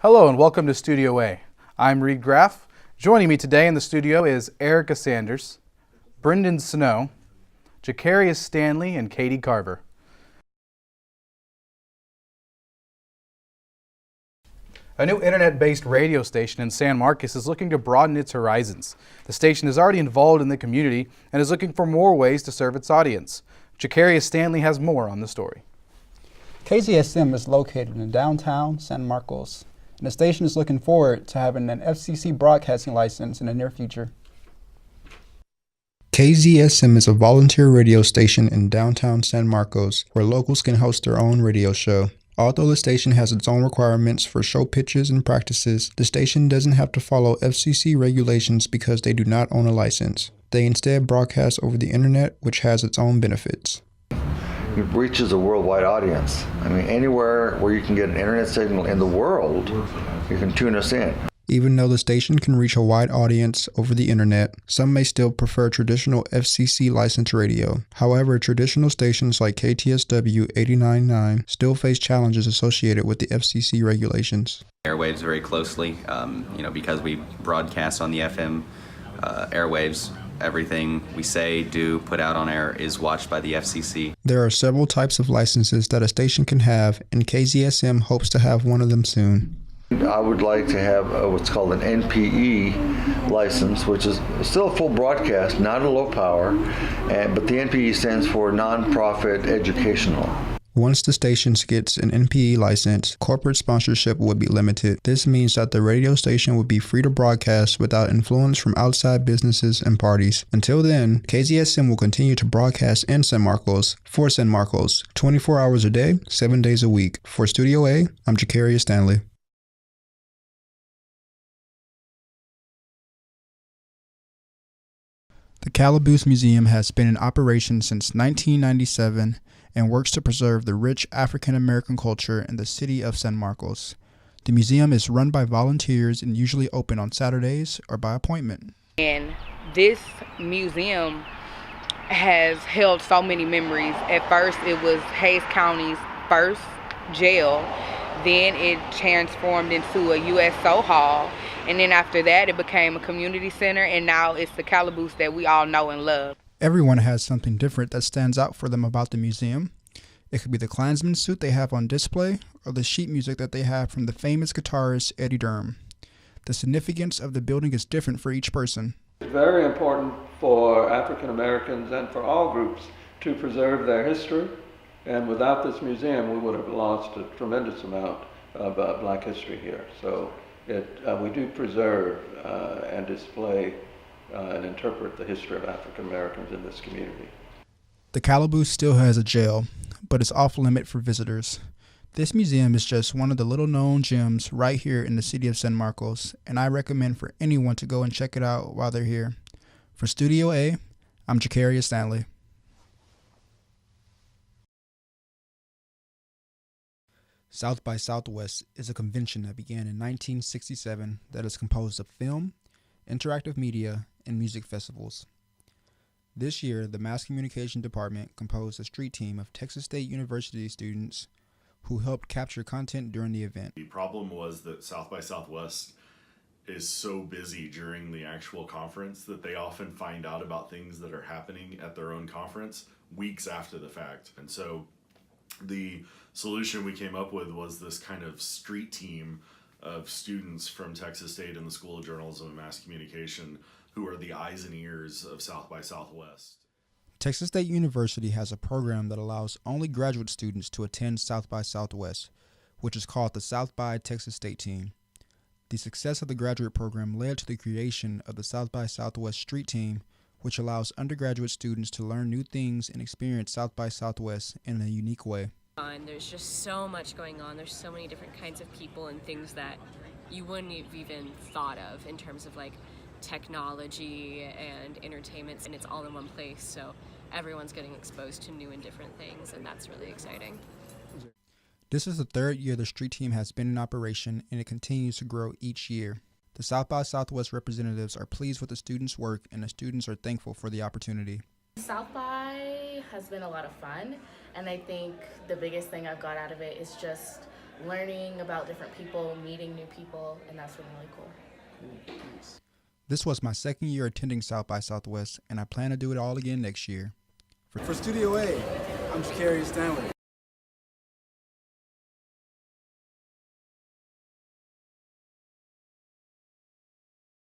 Hello and welcome to Studio A. I'm Reed Graff. Joining me today in the studio is Erica Sanders, Brendan Snow, Jacarius Stanley, and Katie Carver. A new internet-based radio station in San Marcos is looking to broaden its horizons. The station is already involved in the community and is looking for more ways to serve its audience. Jacarius Stanley has more on the story. KZSM is located in downtown San Marcos, and the station is looking forward to having an FCC broadcasting license in the near future. KZSM is a volunteer radio station in downtown San Marcos where locals can host their own radio show. Although the station has its own requirements for show pitches and practices, the station doesn't have to follow FCC regulations because they do not own a license. They instead broadcast over the internet, which has its own benefits. It reaches a worldwide audience. I mean, anywhere where you can get an internet signal in the world, you can tune us in. Even though the station can reach a wide audience over the internet, some may still prefer traditional FCC licensed radio. However, traditional stations like KTSW 89.9 still face challenges associated with the FCC regulations. Airwaves very closely, because we broadcast on the FM airwaves. Everything we say, do, put out on air is watched by the FCC. There are several types of licenses that a station can have, and KZSM hopes to have one of them soon. I would like to have what's called an NPE license, which is still a full broadcast, not a low power, but the NPE stands for Nonprofit Educational. Once the station gets an NPE license, corporate sponsorship would be limited. This means that the radio station would be free to broadcast without influence from outside businesses and parties. Until then, KZSM will continue to broadcast in San Marcos, for San Marcos, 24 hours a day, 7 days a week. For Studio A, I'm Jacarius Stanley. The Calaboose Museum has been in operation since 1997 and works to preserve the rich African American culture in the city of San Marcos. The museum is run by volunteers and usually open on Saturdays or by appointment. And this museum has held so many memories. At first, it was Hays County's first jail. Then it transformed into a USO hall. And then after that, it became a community center. And now it's the Calaboose that we all know and love. Everyone has something different that stands out for them about the museum. It could be the Klansman suit they have on display or the sheet music that they have from the famous guitarist Eddie Durham. The significance of the building is different for each person. It's very important for African Americans and for all groups to preserve their history. And without this museum, we would have lost a tremendous amount of Black history here. So we do preserve and display and interpret the history of African Americans in this community. The Calaboose still has a jail, but it's off limit for visitors. This museum is just one of the little known gems right here in the city of San Marcos, and I recommend for anyone to go and check it out while they're here. For Studio A, I'm Jacarius Stanley. South by Southwest is a convention that began in 1967 that is composed of film, interactive media, and music festivals. This year, the Mass Communication Department composed a street team of Texas State University students who helped capture content during the event. The problem was that South by Southwest is so busy during the actual conference that they often find out about things that are happening at their own conference weeks after the fact. And so the solution we came up with was this kind of street team of students from Texas State and the School of Journalism and Mass Communication who are the eyes and ears of South by Southwest. Texas State University has a program that allows only graduate students to attend South by Southwest, which is called the South by Texas State Team. The success of the graduate program led to the creation of the South by Southwest Street Team, which allows undergraduate students to learn new things and experience South by Southwest in a unique way. There's just so much going on. There's so many different kinds of people and things that you wouldn't have even thought of in terms of like technology and entertainment, and it's all in one place. So everyone's getting exposed to new and different things, and that's really exciting. This is the third year the street team has been in operation, and it continues to grow each year. The South by Southwest representatives are pleased with the students' work, and the students are thankful for the opportunity. South by has been a lot of fun, and I think the biggest thing I've got out of it is just learning about different people, meeting new people, and that's been really cool. This was my second year attending South by Southwest, and I plan to do it all again next year. For Studio A, I'm Shakarius Stanley.